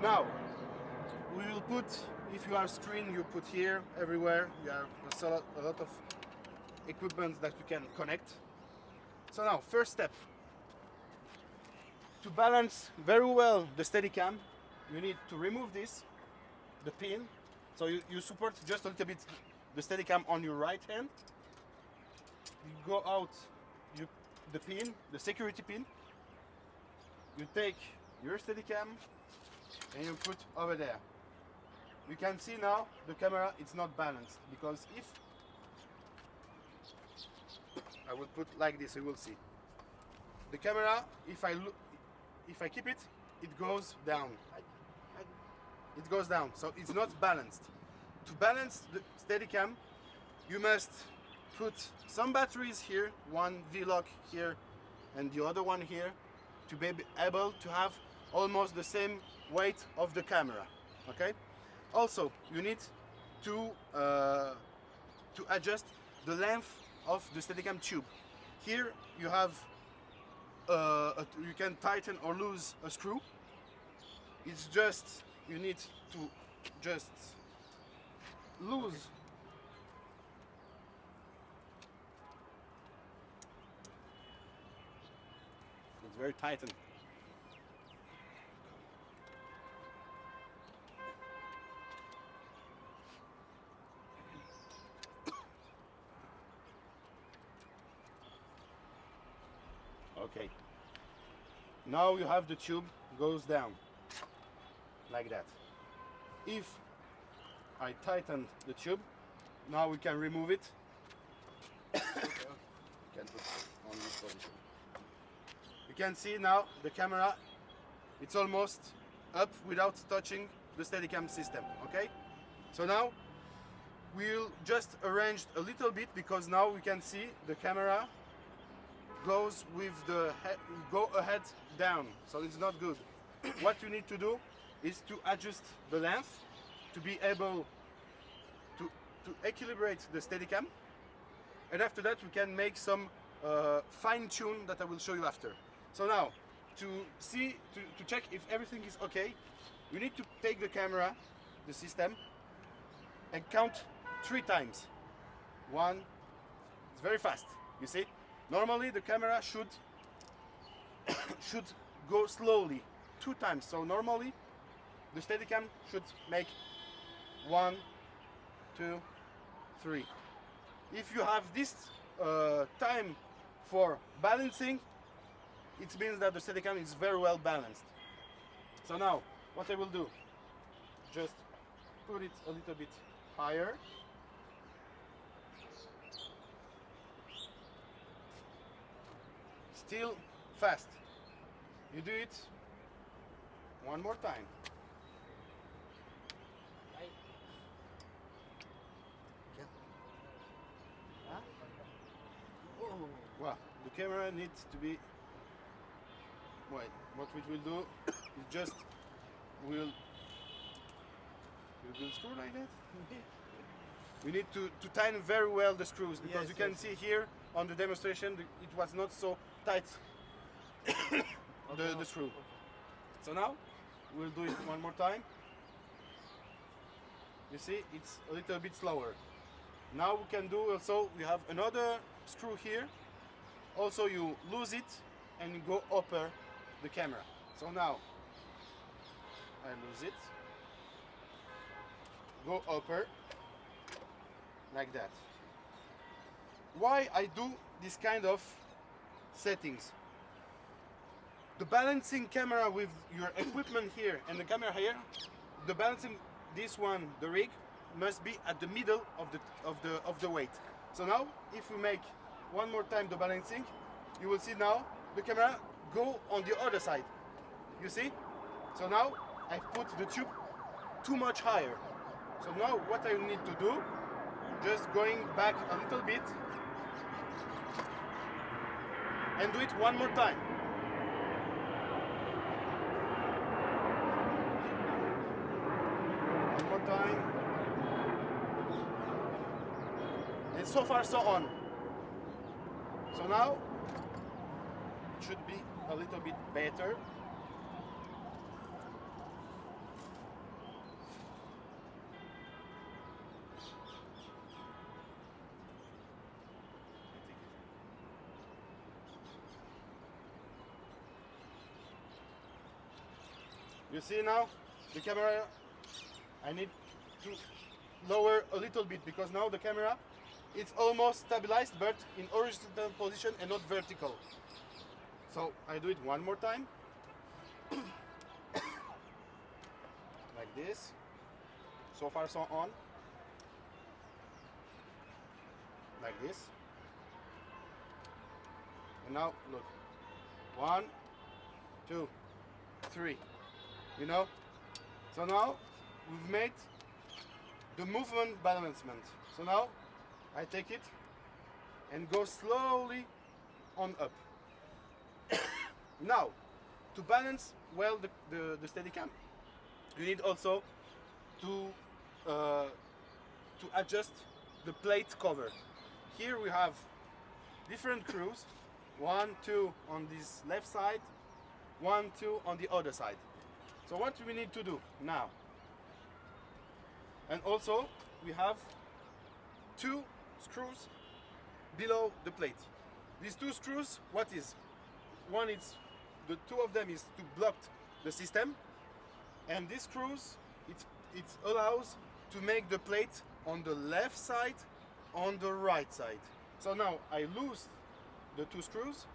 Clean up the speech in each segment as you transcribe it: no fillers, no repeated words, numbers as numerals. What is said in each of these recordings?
Now, we will put, if you have screen, you put here, everywhere. There's a lot of equipment that you can connect. So now, first step. To balance very well the Steadicam, you need to remove this, the pin. So you support just a little bit the Steadicam on your right hand. You go out, the pin, the security pin. You take your Steadicam and you put over there. You can see now the camera, it's not balanced, because if I will put like this, you will see the camera. If I keep it, it goes down. It goes down, so it's not balanced. To balance the Steadicam, you must put some batteries here, one V-Lock here and the other one here, to be able to have almost the same weight of the camera. Okay. Also, you need to adjust the length of the Steadicam tube. Here you have you can tighten or lose a screw. It's just, you need to just lose. It's very tightened. Okay. Now you have the tube goes down like that. If I tighten the tube, now we can remove it. Can put on this position. You can see now the camera, it's almost up without touching the Steadicam system. Okay. So now we'll just arrange a little bit, because now we can see the camera goes with the head, go ahead down, so it's not good. What you need to do is to adjust the length to be able to equilibrate the Steadicam, and after that we can make some fine tune that I will show you after. So now, to check if everything is okay, you need to take the camera, the system, and count 3 times. 1, it's very fast, you see. Normally the camera should go slowly 2 times. So normally the Steadicam should make 1, 2, 3. If you have this time for balancing, it means that the Steadicam is very well balanced. So now what I will do, just put it a little bit higher. Still fast. You do it one more time. Well, the camera needs to be. Wait, what we will do is just we'll screw like that. We need to tighten very well the screws, because you can see here on the demonstration it was not so tight. the screw. Okay. So now we'll do it one more time. You see, it's a little bit slower. Now we can do also, we have another screw here. Also you lose it and you go upper the camera. So now I lose it, go upper like that. Why I do this kind of settings? The balancing camera with your equipment here and the camera here, the balancing, this one, the rig, must be at the middle of the weight. So now, if we make one more time the balancing, you will see now the camera go on the other side. You see? So now I put the tube too much higher. So now what I need to do, just going back a little bit and do it one more time. One more time. And so far so on. So now it should be a little bit better. You see now the camera, I need to lower a little bit because now the camera it's almost stabilized but in horizontal position and not vertical. So I do it one more time. Like this. So far so on. Like this. And now look. 1, 2, 3. You know? So now we've made the movement balancement. So now I take it and go slowly on up. Now, to balance well the Steadicam, you need also to adjust the plate cover. Here we have different screws, 1, 2 on this left side, 1, 2 on the other side. So what we need to do now, and also we have 2 screws below the plate. These 2 screws, what is? One is, the 2 of them is to block the system, and these screws, it allows to make the plate on the left side, on the right side. So now I lose the 2 screws,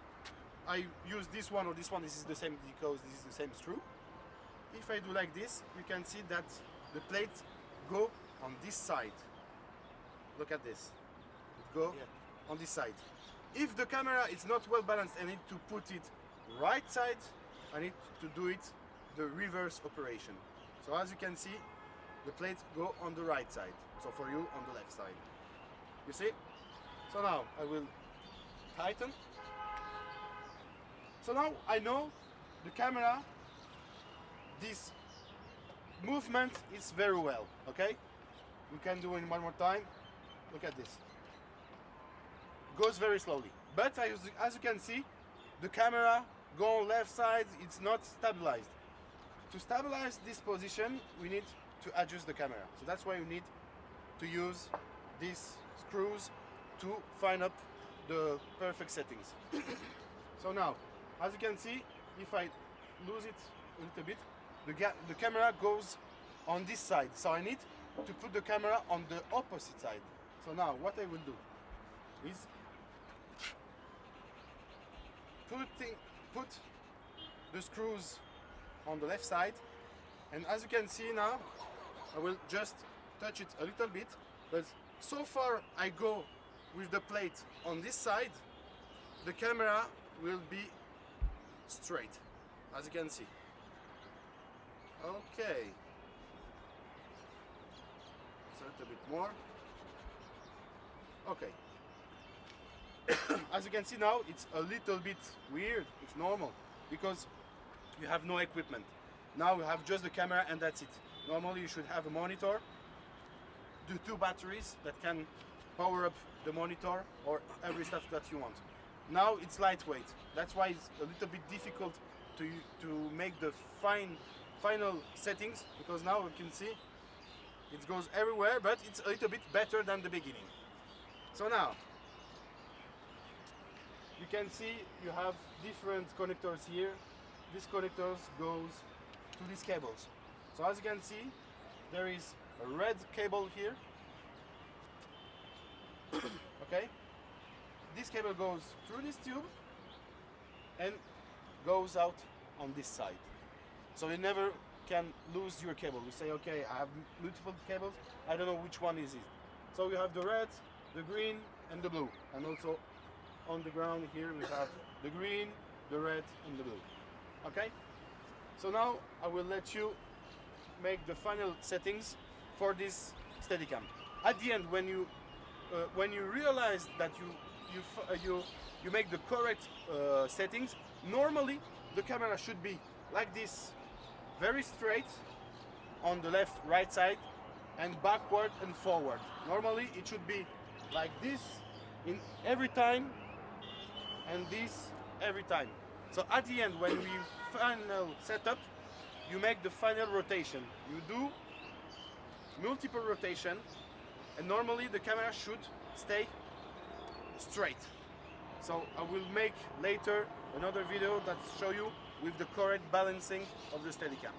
I use this one or this one, this is the same because this is the same screw. If I do like this, we can see that the plates go on this side. Look at this. It go on this side. If the camera is not well balanced, I need to put it right side. I need to do it the reverse operation. So as you can see, the plates go on the right side. So for you, on the left side. You see? So now I will tighten. So now I know the camera, this movement is very well, okay? We can do it one more time. Look at this. Goes very slowly. But as you can see, the camera go on left side, it's not stabilized. To stabilize this position, we need to adjust the camera. So that's why we need to use these screws to find up the perfect settings. So now, as you can see, if I lose it a little bit, the camera goes on this side. So I need to put the camera on the opposite side. So now what I will do is put the screws on the left side, and as you can see now, I will just touch it a little bit, but so far I go with the plate on this side, the camera will be straight, as you can see. Okay, so a little bit more. Okay. As you can see now, it's a little bit weird, it's normal, because you have no equipment. Now we have just the camera and that's it. Normally you should have a monitor, the 2 batteries that can power up the monitor or every stuff that you want. Now it's lightweight, that's why it's a little bit difficult to make the final settings, because now you can see it goes everywhere, but it's a little bit better than the beginning. So now you can see you have different connectors here. These connectors goes to these cables. So as you can see, there is a red cable here. Okay, this cable goes through this tube and goes out on this side. So you never can lose your cable. You say, okay, I have multiple cables, I don't know which one is it. So you have the red, the green and the blue, and also on the ground here we have the green, the red and the blue. Okay, so now I will let you make the final settings for this Steadicam. At the end, when you realize that you make the correct settings, normally the camera should be like this, very straight on the left right side and backward and forward. Normally it should be like this in every time and this every time. So at the end, when you final setup, you make the final rotation. You do multiple rotation, and normally the camera should stay straight. So I will make later another video that show you with the correct balancing of the Steadicam.